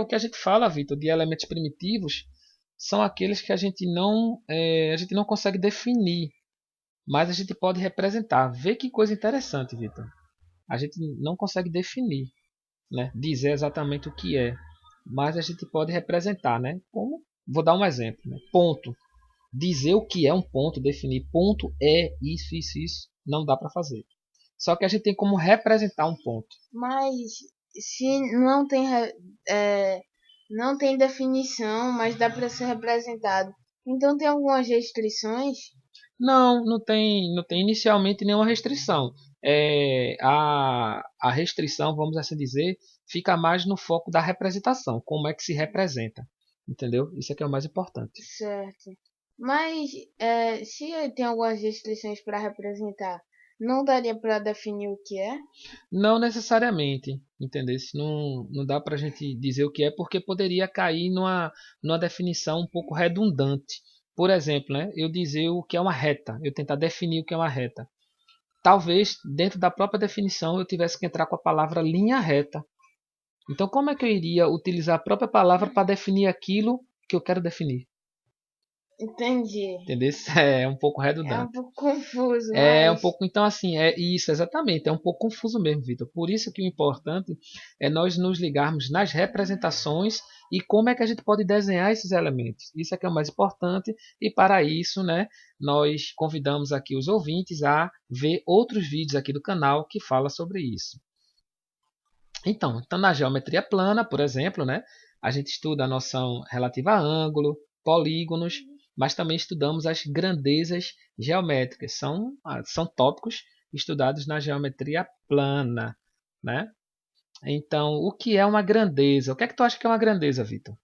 O que a gente fala, Vitor, de elementos primitivos são aqueles que a gente não consegue definir, mas a gente pode representar. Vê que coisa interessante, Vitor. A gente não consegue definir, né? Dizer exatamente o que é, mas a gente pode representar, né? Como, vou dar um exemplo, né? Ponto. Dizer o que é um ponto, definir ponto é isso, não dá para fazer. Só que a gente tem como representar um ponto. Mas se não tem, é, não tem definição, mas dá para ser representado. Então tem algumas restrições? Não, não tem inicialmente nenhuma restrição. A restrição, vamos assim dizer, fica mais no foco da representação, como é que se representa, entendeu? Isso é que é o mais importante. Certo. Mas se tem algumas restrições para representar, não daria para definir o que é? Não necessariamente, entendeu? Não dá para a gente dizer o que é, porque poderia cair numa definição um pouco redundante. Por exemplo, né, eu dizer o que é uma reta, eu tentar definir o que é uma reta. Talvez dentro da própria definição eu tivesse que entrar com a palavra linha reta. Então, como é que eu iria utilizar a própria palavra para definir aquilo que eu quero definir? Entendi. Entendeu? É um pouco É um redundante. pouco confuso, É um mas pouco, então assim, é isso exatamente, é um pouco confuso mesmo, Vitor. Por isso que o importante é nós nos ligarmos nas representações e como é que a gente pode desenhar esses elementos. Isso é que é o mais importante e para isso, né, nós convidamos aqui os ouvintes a ver outros vídeos aqui do canal que fala sobre isso. Então na geometria plana, por exemplo, né, a gente estuda a noção relativa a ângulo, polígonos, mas também estudamos as grandezas geométricas. São tópicos estudados na geometria plana, né? Então, o que é uma grandeza? O que é que tu acha que é uma grandeza, Vitor?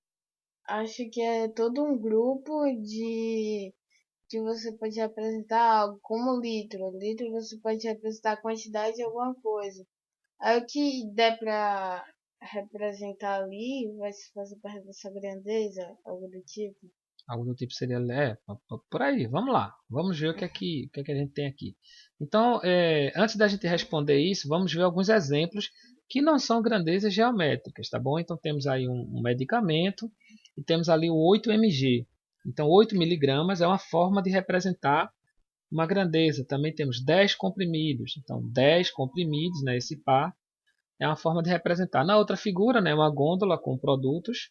acho que é todo um grupo de que você pode representar algo como litro. Litro você pode representar a quantidade de alguma coisa. Aí o que der para representar ali vai se fazer parte dessa grandeza, algo do tipo. Algo do tipo seria, por aí, vamos lá. Vamos ver o que é que a gente tem aqui. Então, antes da gente responder isso, vamos ver alguns exemplos que não são grandezas geométricas, tá bom? Então, temos aí um medicamento e temos ali o 8 mg. Então, 8 miligramas é uma forma de representar uma grandeza. Também temos 10 comprimidos. Então, 10 comprimidos, né, esse par, é uma forma de representar. Na outra figura, né, uma gôndola com produtos,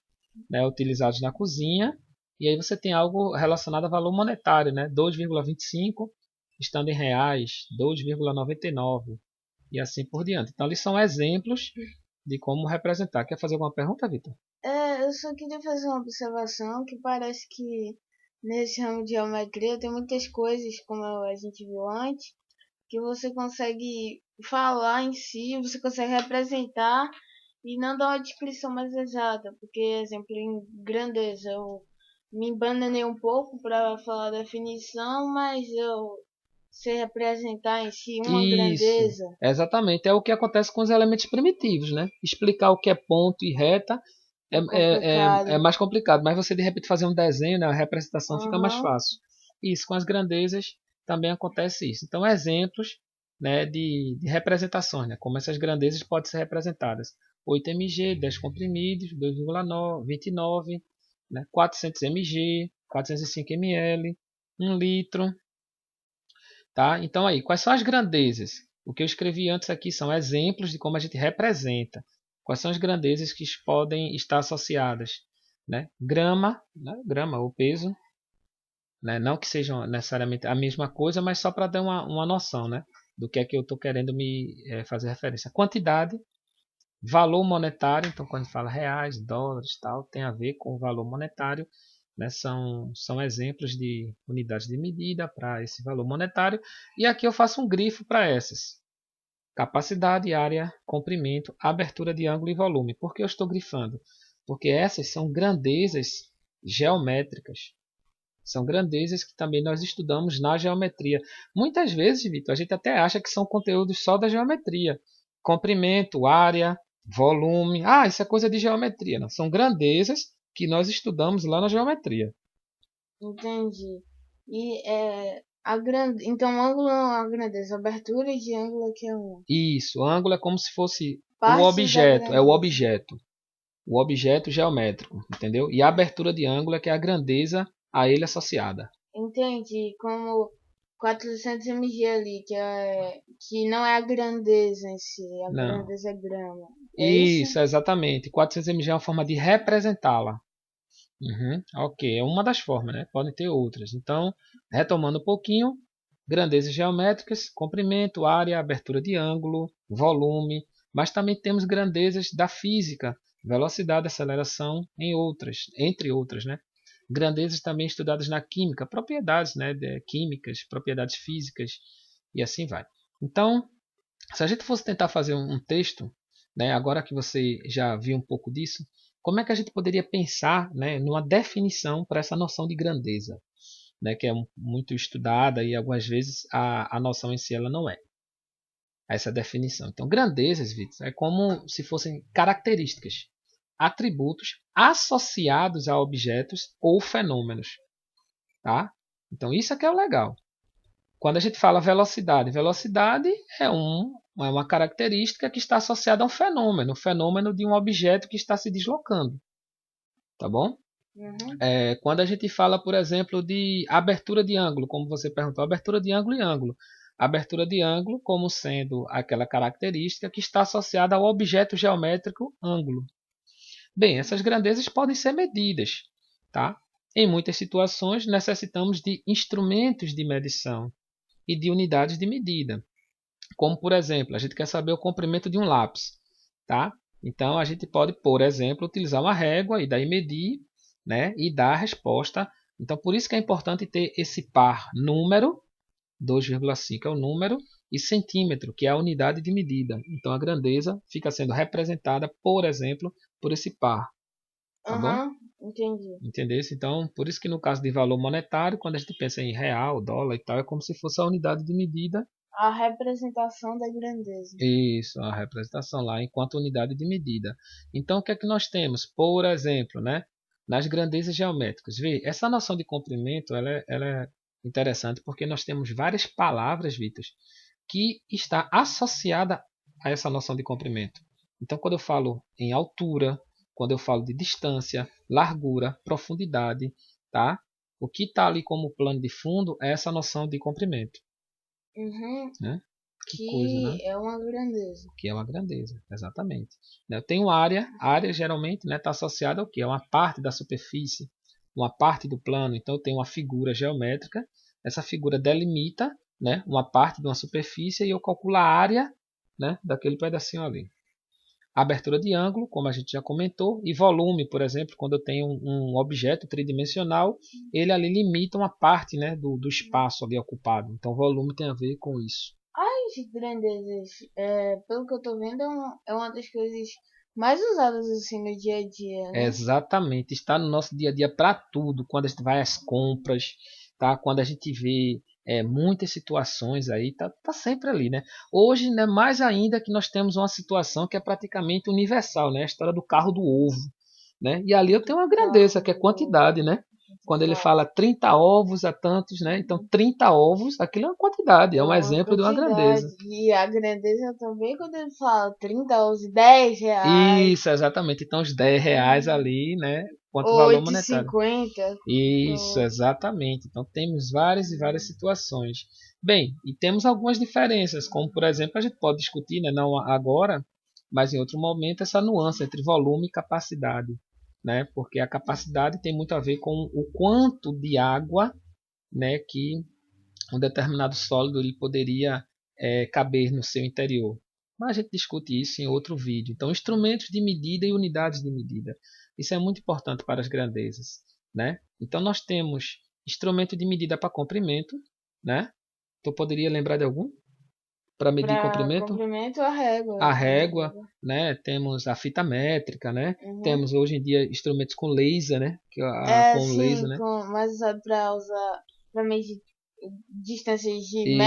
né, utilizados na cozinha. E aí você tem algo relacionado a valor monetário, né, 2,25, estando em reais, 2,99 e assim por diante. Então, eles são exemplos de como representar. Quer fazer alguma pergunta, Vitor? Eu só queria fazer uma observação que parece que nesse ramo de geometria tem muitas coisas, como a gente viu antes, que você consegue falar em si, você consegue representar e não dar uma descrição mais exata, porque, exemplo, em grandeza eu me embananei um pouco para falar a definição, mas eu sei representar em si uma Isso, grandeza. exatamente. É o que acontece com os elementos primitivos, né? Explicar o que é ponto e reta é, É complicado. é mais complicado, mas você de repente fazer um desenho, né, a representação fica mais Aham. fácil. Isso, com as grandezas também acontece isso. Então, exemplos, né, de representações, né, como essas grandezas podem ser representadas. 8 mg, 10 comprimidos, 2,29, né, 400 mg, 405 ml, 1 litro. Tá? Então aí, quais são as grandezas? O que eu escrevi antes aqui são exemplos de como a gente representa. Quais são as grandezas que podem estar associadas? Né? Grama, né? Grama, o peso, né? Não que sejam necessariamente a mesma coisa, mas só para dar uma noção, né? Do que é que eu estou querendo fazer referência. Quantidade, valor monetário, então quando fala reais, dólares, tal, tem a ver com o valor monetário, né? São exemplos de unidades de medida para esse valor monetário. E aqui eu faço um grifo para essas. Capacidade, área, comprimento, abertura de ângulo e volume. Por que eu estou grifando? Porque essas são grandezas geométricas. São grandezas que também nós estudamos na geometria. Muitas vezes, Vitor, a gente até acha que são conteúdos só da geometria. Comprimento, área, volume. Ah, isso é coisa de geometria. Não, são grandezas que nós estudamos lá na geometria. Entendi. E então ângulo não é uma grandeza, abertura de ângulo que é uma Isso, ângulo é como se fosse o parte da objeto, é o grandeza. objeto. o objeto geométrico, entendeu? E a abertura de ângulo é que é a grandeza a ele associada. Entendi. Como 400 mg ali, que não é a grandeza em si, a Não. grandeza é grama. É isso? Isso, exatamente. 400 mg é uma forma de representá-la. Ok, é uma das formas, né? Podem ter outras. Então, retomando um pouquinho, grandezas geométricas, comprimento, área, abertura de ângulo, volume, mas também temos grandezas da física, velocidade, aceleração, entre outras, né? Grandezas também estudadas na química, propriedades, né, químicas, propriedades físicas e assim vai. Então, se a gente fosse tentar fazer um texto, né, agora que você já viu um pouco disso, como é que a gente poderia pensar, né, numa definição para essa noção de grandeza, né, que é muito estudada e algumas vezes a noção em si ela não é essa definição. Então, grandezas, Vitor, é como se fossem características, atributos associados a objetos ou fenômenos, tá? Então, isso é que é o legal. Quando a gente fala velocidade, velocidade é uma característica que está associada a um fenômeno de um objeto que está se deslocando, tá bom? Uhum. Quando a gente fala, por exemplo, de abertura de ângulo, como você perguntou, abertura de ângulo e ângulo. Abertura de ângulo como sendo aquela característica que está associada ao objeto geométrico ângulo. Bem, essas grandezas podem ser medidas, tá? Em muitas situações necessitamos de instrumentos de medição e de unidades de medida. Como, por exemplo, a gente quer saber o comprimento de um lápis, tá? Então, a gente pode, por exemplo, utilizar uma régua e daí medir, né, e dar a resposta. Então, por isso que é importante ter esse par número, 2,5 é o número, e centímetro, que é a unidade de medida. Então, a grandeza fica sendo representada, por exemplo, por esse par, tá bom? Aham, entendi. Entendeu? Então, por isso que no caso de valor monetário, quando a gente pensa em real, dólar e tal, é como se fosse a unidade de medida. A representação da grandeza. Isso, a representação lá enquanto unidade de medida. Então, o que é que nós temos? Por exemplo, né, nas grandezas geométricas. Vê, essa noção de comprimento ela é interessante porque nós temos várias palavras, Vitor, que está associada a essa noção de comprimento. Então, quando eu falo em altura, quando eu falo de distância, largura, profundidade, tá? O que está ali como plano de fundo é essa noção de comprimento, Uhum, né? Que coisa, né? que é uma grandeza. Que é uma grandeza, exatamente. Eu tenho área, a área geralmente está associada ao que? É uma parte da superfície, uma parte do plano. Então eu tenho uma figura geométrica, essa figura delimita, né, uma parte de uma superfície e eu calculo a área, né, daquele pedacinho ali. Abertura de ângulo, como a gente já comentou, e volume, por exemplo, quando eu tenho um objeto tridimensional, ele ali limita uma parte, né, do espaço ali ocupado. Então volume tem a ver com isso. As grandezas, pelo que eu tô vendo, é uma das coisas mais usadas assim no dia a dia, né? Exatamente, está no nosso dia a dia para tudo, quando a gente vai às compras, tá? Quando a gente vê muitas situações aí, tá sempre ali, né? Hoje, né, mais ainda que nós temos uma situação que é praticamente universal, né? A história do carro do ovo, né? E ali eu tenho uma grandeza, que é quantidade, né? Quando ele fala 30 ovos a tantos, né? Então 30 ovos, aquilo é uma quantidade, é É um uma exemplo de uma quantidade. grandeza. E a grandeza também, quando ele fala 30 ou 10 reais, Isso, exatamente. Então os 10 reais ali, né? Quanto ou valor oito e monetário. cinquenta Isso, então, exatamente. Então temos várias e várias situações. Bem, e temos algumas diferenças, como por exemplo, a gente pode discutir, né, não agora, mas em outro momento, essa nuance entre volume e capacidade, né? Porque a capacidade tem muito a ver com o quanto de água, né, que um determinado sólido ele poderia caber no seu interior. Mas a gente discute isso em outro vídeo. Então, instrumentos de medida e unidades de medida. Isso é muito importante para as grandezas, né? Então, nós temos instrumento de medida para comprimento, né? Tu poderia lembrar de algum para medir para comprimento? comprimento, a régua. A régua, né? Temos a fita métrica, né? Uhum. Temos hoje em dia instrumentos com laser, né? É, Com laser, sim, né? mais usado para usar para medir distâncias de Isso.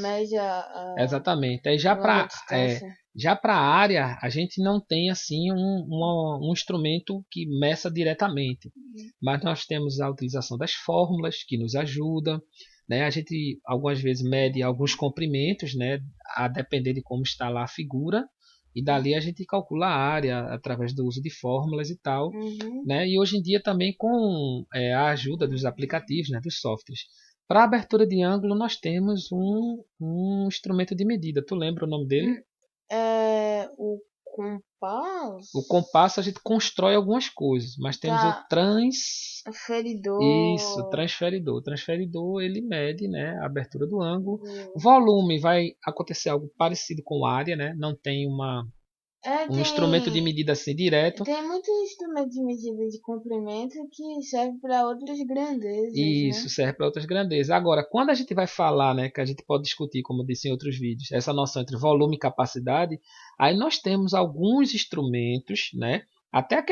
média Exatamente. Aí a longa distância. já para a área, a gente não tem assim um instrumento que meça diretamente, mas nós temos a utilização das fórmulas que nos ajudam, né? A gente algumas vezes mede alguns comprimentos, né? A depender de como está lá a figura, E dali a gente calcula a área através do uso de fórmulas e tal, Uhum. né? E hoje em dia também com a ajuda dos aplicativos, né, dos softwares. Para abertura de ângulo nós temos um instrumento de medida. Tu lembra o nome dele? É o compasso. O compasso a gente constrói algumas coisas, mas temos o Tá. isso, Feridor. transferidor. O transferidor ele mede, né, a abertura do ângulo. Uhum. Volume vai acontecer algo parecido com área, né? Não tem um instrumento de medida assim direto. Tem muitos instrumentos de medida de comprimento que servem para outras grandezas, Isso né? serve para outras grandezas. Agora, quando a gente vai falar, né, que a gente pode discutir, como eu disse em outros vídeos, essa noção entre volume e capacidade, aí nós temos alguns instrumentos, né, até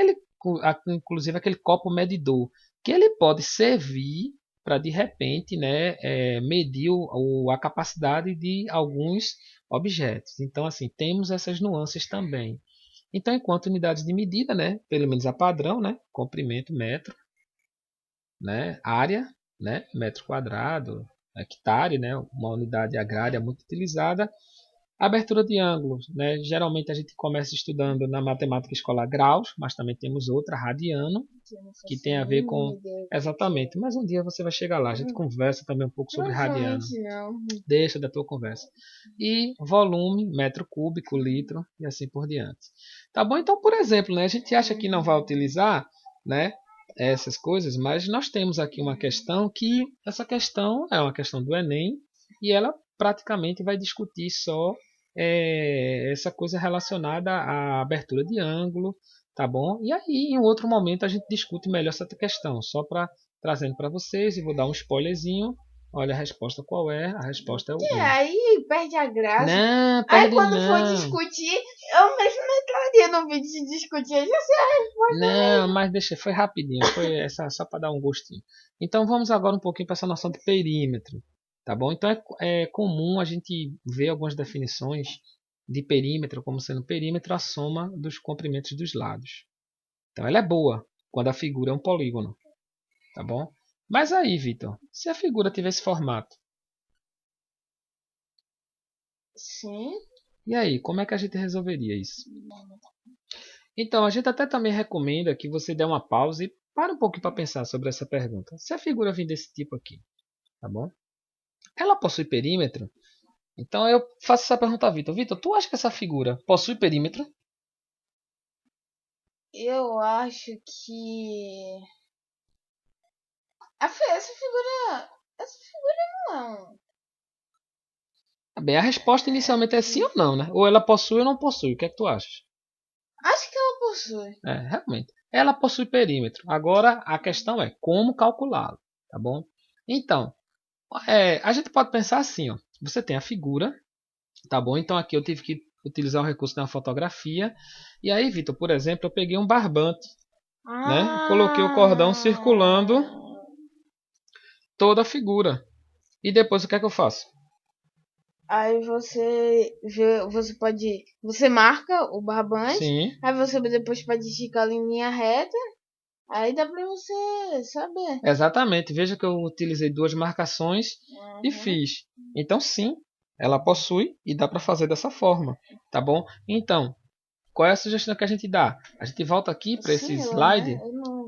inclusive aquele copo medidor, que ele pode servir para de repente, né, medir a capacidade de alguns objetos. Então, assim, temos essas nuances também. Então, enquanto unidades de medida, né, pelo menos a padrão, né, comprimento, metro, né, área, né, metro quadrado, hectare, né, uma unidade agrária muito utilizada. Abertura de ângulos, né, geralmente a gente começa estudando na matemática escolar graus, mas também temos outra, radiano, que tem a ver com... Exatamente, mas um dia você vai chegar lá, a gente conversa também um pouco sobre radiano. Não. Deixa da tua conversa. E volume, metro cúbico, litro e assim por diante. Tá bom? Então, por exemplo, né, a gente acha que não vai utilizar, né, essas coisas, mas nós temos aqui uma questão que essa questão é uma questão do Enem e ela praticamente vai discutir só essa coisa relacionada à abertura de ângulo, tá bom? E aí, em outro momento, a gente discute melhor essa questão, só para trazendo para vocês e vou dar um spoilerzinho. Olha a resposta qual é? A resposta é o 1. Aí perde a graça. Não, Aí perde quando for não. discutir, eu mesmo não entraria no vídeo de discutir. Eu já sei a resposta. Não, mas deixa, foi rapidinho, foi essa só para dar um gostinho. Então vamos agora um pouquinho para essa noção de perímetro, tá bom? Então é comum a gente ver algumas definições de perímetro como sendo perímetro a soma dos comprimentos dos lados. Então ela é boa quando a figura é um polígono, tá bom? Mas aí, Vitor, se a figura tivesse formato, Sim. e aí, como é que a gente resolveria isso? Então, a gente até também recomenda que você dê uma pausa e pare um pouquinho para pensar sobre essa pergunta. Se a figura vir desse tipo aqui, tá bom? Ela possui perímetro? Então eu faço essa pergunta a Vitor. Vitor, tu acha que essa figura possui perímetro? Eu acho que essa figura não. Bem, a resposta inicialmente é sim ou não, né? Ou ela possui ou não possui. O que é que tu achas? Acho que ela possui. Realmente. Ela possui perímetro. Agora a questão é como calculá-lo, tá bom? Então, a gente pode pensar assim, ó. Você tem a figura, tá bom? Então aqui eu tive que utilizar o recurso da fotografia. E aí, Vitor, por exemplo, eu peguei um barbante, né? Coloquei o cordão circulando toda a figura. E depois o que é que eu faço? Aí você marca o barbante. Sim. Aí você depois pode esticar em linha reta. Aí dá pra você saber. Exatamente. Veja que eu utilizei duas marcações e fiz. Então sim, ela possui e dá para fazer dessa forma, tá bom? Então, qual é a sugestão que a gente dá? A gente volta aqui para esse slide,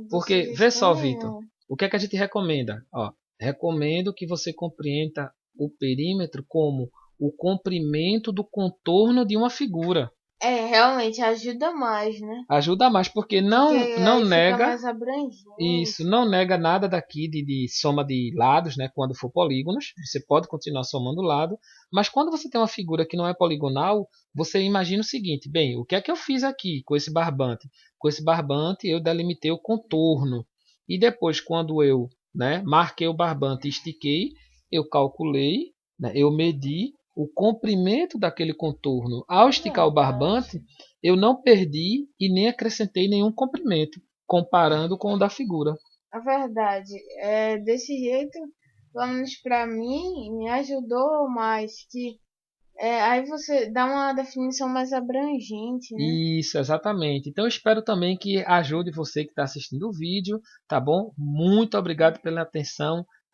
porque vê só, Vitor, o que é que a gente recomenda? Ó, recomendo que você compreenda o perímetro como o comprimento do contorno de uma figura. Realmente ajuda mais, né? Ajuda mais, porque não Fica nega mais abrangente. isso, não nega nada daqui de soma de lados, né? Quando for polígonos, você pode continuar somando lado, mas quando você tem uma figura que não é poligonal, você imagina o seguinte: bem, o que é que eu fiz aqui com esse barbante? Com esse barbante eu delimitei o contorno e depois, quando eu, né, marquei o barbante e estiquei, eu calculei, né, eu medi o comprimento daquele contorno. Ao esticar o barbante, eu não perdi e nem acrescentei nenhum comprimento, comparando com o da figura. A verdade, desse jeito, pelo menos pra mim, me ajudou mais. Aí você dá uma definição mais abrangente, né? Isso, exatamente. Então eu espero também que ajude você que está assistindo o vídeo, tá bom? Muito obrigado pela atenção